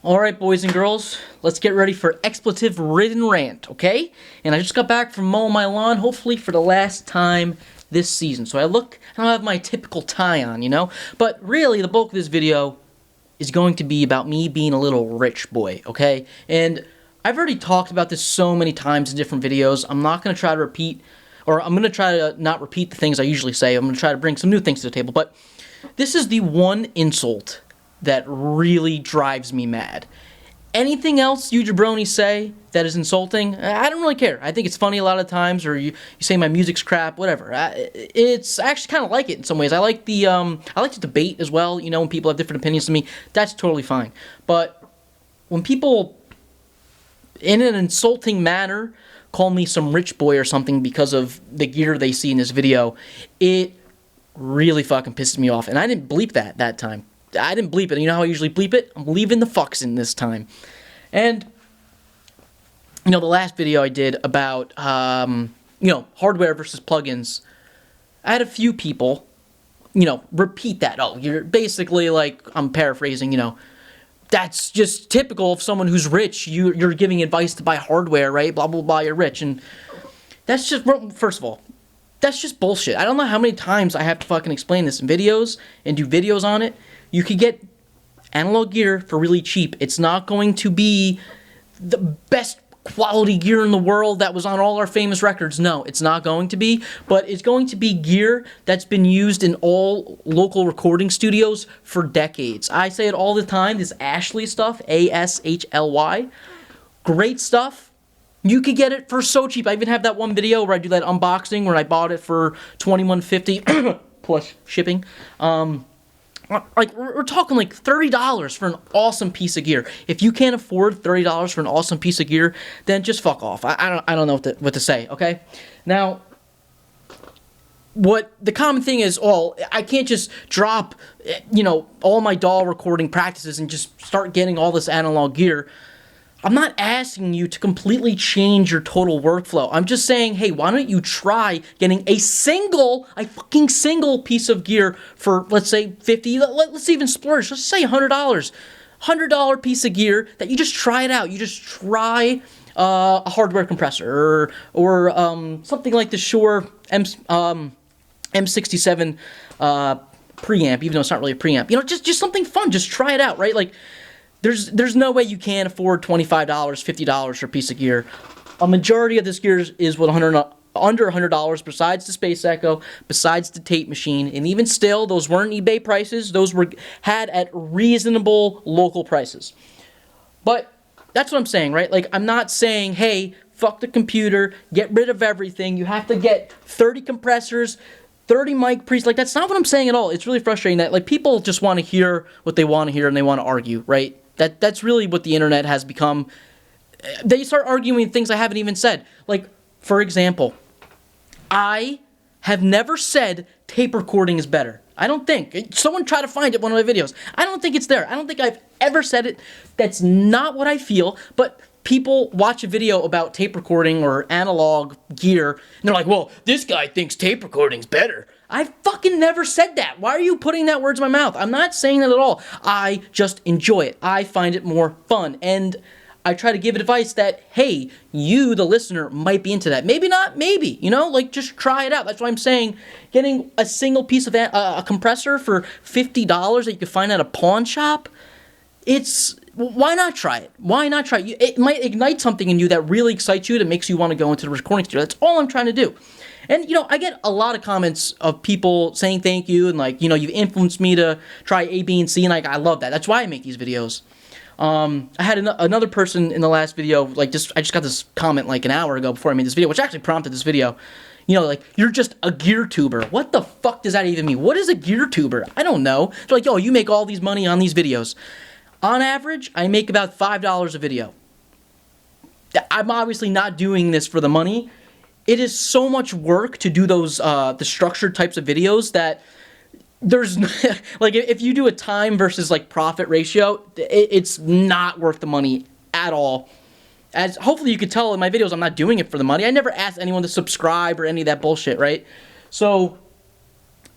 Alright, boys and girls, let's get ready for expletive-ridden rant, okay? And I just got back from mowing my lawn, hopefully for the last time this season. So I don't have my typical tie on, you know? But really, the bulk of this video is going to be about me being a little rich boy, okay? And I've already talked about this so many times in different videos. I'm not going to try to repeat, or I'm going to try to not repeat the things I usually say. I'm going to try to bring some new things to the table. But this is the one insult that really drives me mad. Anything else you jabronis say that is insulting, I don't really care. I think it's funny a lot of times, or you say my music's crap, whatever. It's actually kind of like it in some ways. I like to debate as well, you know, when people have different opinions than me. That's totally fine. But when people, in an insulting manner, call me some rich boy or something because of the gear they see in this video, it really fucking pisses me off. And I didn't bleep that time. I didn't bleep it. You know how I usually bleep it? I'm leaving the fucks in this time. And, you know, the last video I did about, you know, hardware versus plugins, I had a few people, you know, repeat that. Oh, you're basically like, I'm paraphrasing, you know, that's just typical of someone who's rich. You're giving advice to buy hardware, right? Blah, blah, blah, you're rich. And that's just, first of all, that's just bullshit. I don't know how many times I have to fucking explain this in videos and do videos on it. You could get analog gear for really cheap. It's not going to be the best quality gear in the world that was on all our famous records. No, it's not going to be. But it's going to be gear that's been used in all local recording studios for decades. I say it all the time. This Ashley stuff, A-S-H-L-Y. Great stuff. You could get it for so cheap. I even have that one video where I do that unboxing where I bought it for $21.50 plus shipping. Like, we're talking like $30 for an awesome piece of gear. If you can't afford $30 for an awesome piece of gear, then just fuck off. I don't know what to say, okay? Now, what the common thing is, I can't just drop, you know, all my DAW recording practices and just start getting all this analog gear. I'm not asking you to completely change your total workflow. I'm just saying, hey, why don't you try getting a fucking single piece of gear for, let's say, $50, let's even splurge, let's say $100. $100 piece of gear that you just try it out. You just try a hardware compressor or something like the Shure M67 preamp, even though it's not really a preamp. You know, just something fun. Just try it out, right? Like, There's no way you can afford $25, $50 for a piece of gear. A majority of this gear is under $100 besides the Space Echo, besides the tape machine, and even still, those weren't eBay prices. Those were had at reasonable local prices. But that's what I'm saying, right? Like, I'm not saying, hey, fuck the computer, get rid of everything. You have to get 30 compressors, 30 mic pre's. Like, that's not what I'm saying at all. It's really frustrating that, like, people just want to hear what they want to hear and they want to argue, right? That's really what the internet has become. They start arguing things I haven't even said. Like, for example, I have never said tape recording is better. I don't think. Someone try to find it in one of my videos. I don't think it's there. I don't think I've ever said it. That's not what I feel, but people watch a video about tape recording or analog gear, and they're like, well, this guy thinks tape recording's better. I fucking never said that. Why are you putting that words in my mouth? I'm not saying that at all. I just enjoy it. I find it more fun. And I try to give advice that, hey, you, the listener, might be into that. Maybe not, maybe. You know, like, just try it out. That's why I'm saying getting a single piece of a compressor for $50 that you can find at a pawn shop, why not try it? Why not try it? It might ignite something in you that really excites you, that makes you want to go into the recording studio. That's all I'm trying to do. And, you know, I get a lot of comments of people saying thank you and, like, you know, you've influenced me to try A, B, and C, and, like, I love that. That's why I make these videos. I had another person in the last video, like, I just got this comment, like, an hour ago before I made this video, which actually prompted this video. You know, like, you're just a gear tuber. What the fuck does that even mean? What is a gear tuber? I don't know. They're like, yo, you make all these money on these videos. On average, I make about $5 a video. I'm obviously not doing this for the money. It is so much work to do those, the structured types of videos that there's, like, if you do a time versus, like, profit ratio, it's not worth the money at all. As hopefully you could tell in my videos, I'm not doing it for the money. I never asked anyone to subscribe or any of that bullshit, right? So,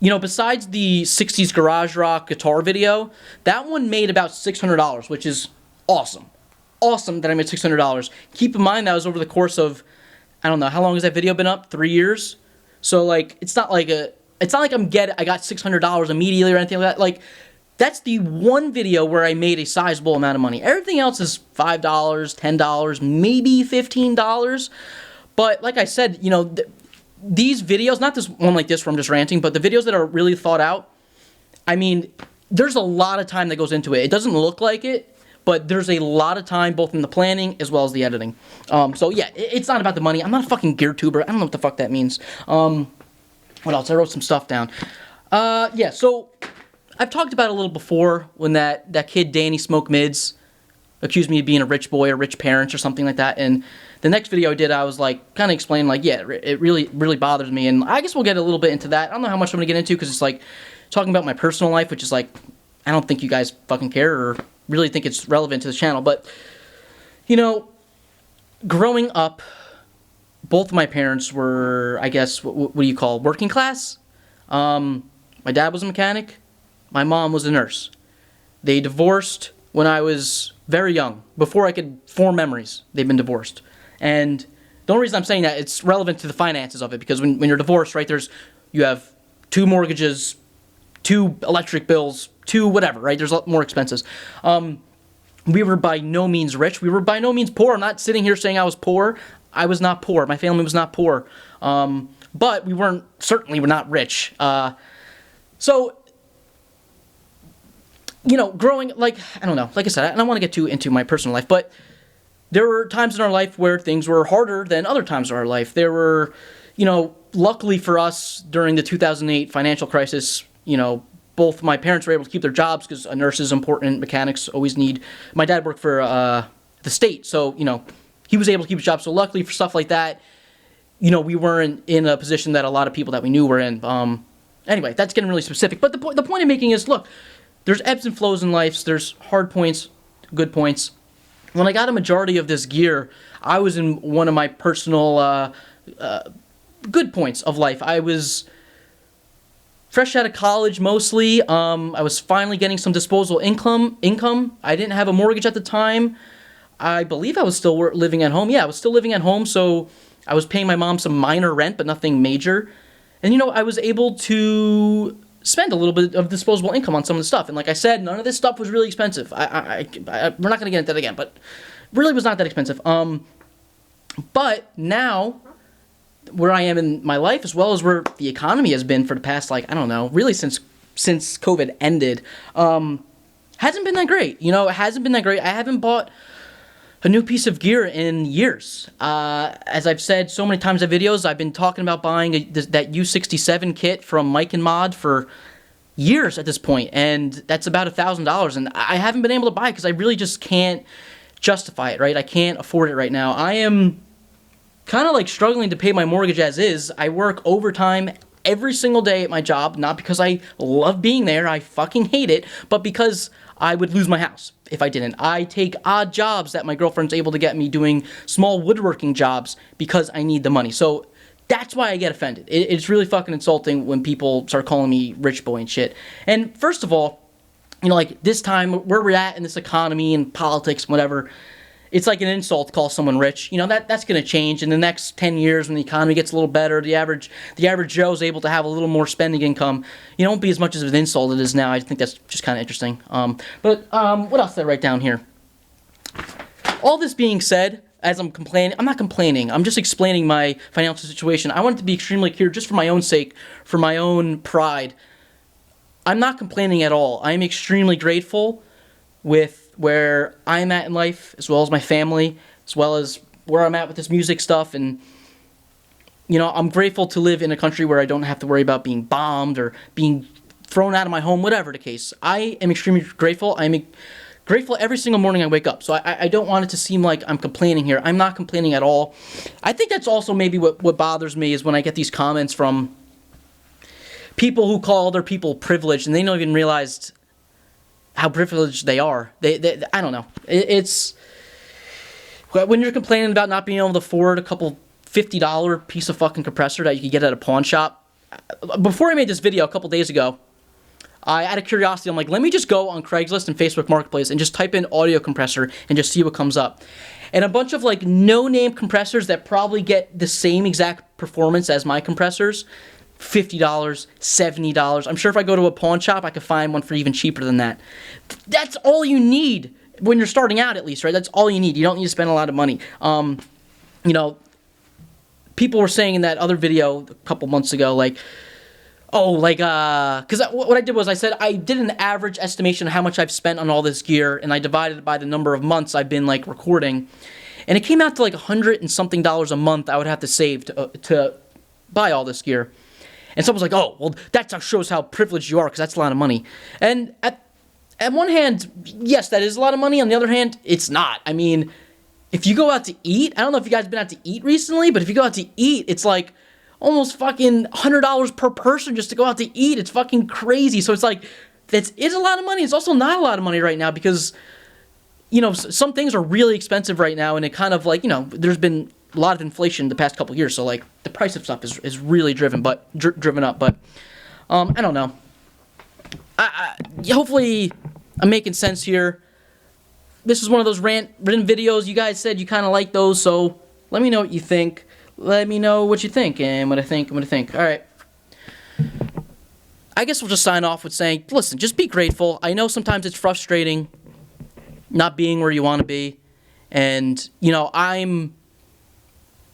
you know, besides the 60s garage rock guitar video, that one made about $600, which is Awesome. Awesome that I made $600. Keep in mind that was over the course of, I don't know, how long has that video been up? 3 years? So, like, it's not like I got $600 immediately or anything like that. Like, that's the one video where I made a sizable amount of money. Everything else is $5, $10, maybe $15. But like I said, you know, these videos, not this one like this where I'm just ranting, but the videos that are really thought out, I mean, there's a lot of time that goes into it. It doesn't look like it, but there's a lot of time both in the planning as well as the editing. So yeah, it's not about the money. I'm not a fucking gear tuber. I don't know what the fuck that means. What else? I wrote some stuff down. Yeah, so I've talked about it a little before when that kid Danny Smoke Mids accused me of being a rich boy or rich parents or something like that. And the next video I did, I was like, kind of explaining like, yeah, it really, really bothers me. And I guess we'll get a little bit into that. I don't know how much I'm going to get into because it's like talking about my personal life, which is like, I don't think you guys fucking care or really think it's relevant to the channel. But, you know, growing up, both of my parents were, I guess, what do you call, working class? My dad was a mechanic. My mom was a nurse. They divorced when I was very young. Before I could form memories, they've been divorced. And the only reason I'm saying that, it's relevant to the finances of it, because when you're divorced, right, you have 2 mortgages, 2 electric bills, 2 whatever, right? There's a lot more expenses. We were by no means rich. We were by no means poor. I'm not sitting here saying I was poor. I was not poor. My family was not poor. But we certainly were not rich. So, you know, growing, like, I don't know, like I said, I don't want to get too into my personal life, but there were times in our life where things were harder than other times in our life. There were, you know, luckily for us, during the 2008 financial crisis, you know, both my parents were able to keep their jobs because a nurse is important, mechanics always need. My dad worked for the state, so, you know, he was able to keep his job. So luckily for stuff like that, you know, we weren't in a position that a lot of people that we knew were in. Anyway, that's getting really specific. But the point I'm making is, look, there's ebbs and flows in life. There's hard points, good points. When I got a majority of this gear, I was in one of my personal good points of life. I was fresh out of college mostly. I was finally getting some disposable income. I didn't have a mortgage at the time. I believe I was still living at home. Yeah, I was still living at home, so I was paying my mom some minor rent, but nothing major. And, you know, I was able to spend a little bit of disposable income on some of the stuff. And like I said, none of this stuff was really expensive. We're not going to get into that again, but really was not that expensive. But now, where I am in my life, as well as where the economy has been for the past, like, I don't know, really since COVID ended, hasn't been that great. You know, it hasn't been that great. I haven't bought a new piece of gear in years. As I've said so many times in videos, I've been talking about buying that U67 kit from Mike and Mod for years at this point, and that's about $1,000, and I haven't been able to buy it because I really just can't justify it, right? I can't afford it right now. I am kind of like struggling to pay my mortgage as is. I work overtime every single day at my job, not because I love being there, I fucking hate it, but because I would lose my house if I didn't. I take odd jobs that my girlfriend's able to get me doing small woodworking jobs because I need the money. So that's why I get offended. It's really fucking insulting when people start calling me rich boy and shit. And first of all, you know, like this time, where we're at in this economy and politics, whatever, it's like an insult to call someone rich. You know, that's going to change in the next 10 years when the economy gets a little better. The average Joe is able to have a little more spending income. You know, it won't be as much as an insult it is now. I think that's just kind of interesting. But what else did I write down here? All this being said, as I'm not complaining. I'm just explaining my financial situation. I want it to be extremely clear, just for my own sake, for my own pride. I'm not complaining at all. I am extremely grateful with where I'm at in life, as well as my family, as well as where I'm at with this music stuff. And, you know, I'm grateful to live in a country where I don't have to worry about being bombed or being thrown out of my home, whatever the case. I am extremely grateful. I'm grateful every single morning I wake up. So I don't want it to seem like I'm complaining here. I'm not complaining at all. I think that's also maybe what bothers me is when I get these comments from people who call other people privileged, and they don't even realize how privileged they are. They I don't know. It's when you're complaining about not being able to afford a couple $50 piece of fucking compressor that you could get at a pawn shop. Before I made this video a couple days ago, Out of curiosity, I'm like, let me just go on Craigslist and Facebook Marketplace and just type in audio compressor and just see what comes up. And a bunch of like no-name compressors that probably get the same exact performance as my compressors, $50, $70. I'm sure if I go to a pawn shop, I could find one for even cheaper than that. That's all you need when you're starting out, at least, right? That's all you need. You don't need to spend a lot of money. You know, people were saying in that other video a couple months ago, like, oh, like, because what I did was I said I did an average estimation of how much I've spent on all this gear, and I divided it by the number of months I've been, like, recording, and it came out to, like, $100 and something a month I would have to save to buy all this gear. And someone's like, oh, well, that shows how privileged you are, because that's a lot of money. And at one hand, yes, that is a lot of money. On the other hand, it's not. I mean, if you go out to eat, I don't know if you guys have been out to eat recently, but if you go out to eat, it's like almost fucking $100 per person just to go out to eat. It's fucking crazy. So it's like, it's a lot of money. It's also not a lot of money right now because, you know, some things are really expensive right now, and it kind of like, you know, there's been a lot of inflation the past couple of years, so like the price of stuff is really driven up. But I don't know. Hopefully I'm making sense here. This is one of those written videos. You guys said you kind of like those, so let me know what you think. Let me know what you think and what I think. All right. I guess we'll just sign off with saying, listen, just be grateful. I know sometimes it's frustrating not being where you want to be. And, you know,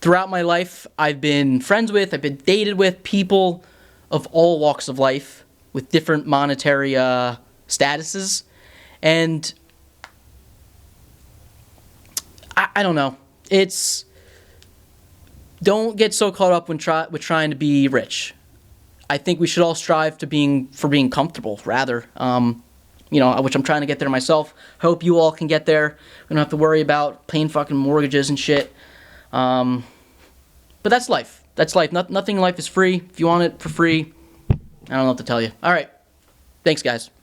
throughout my life, I've been friends with, I've been dated with people of all walks of life with different monetary statuses. And I don't know. Don't get so caught up with trying to be rich. I think we should all strive for being comfortable, rather. You know, which I'm trying to get there myself. Hope you all can get there. We don't have to worry about paying fucking mortgages and shit. But that's life. That's life. Nothing in life is free. If you want it for free, I don't know what to tell you. All right. Thanks, guys.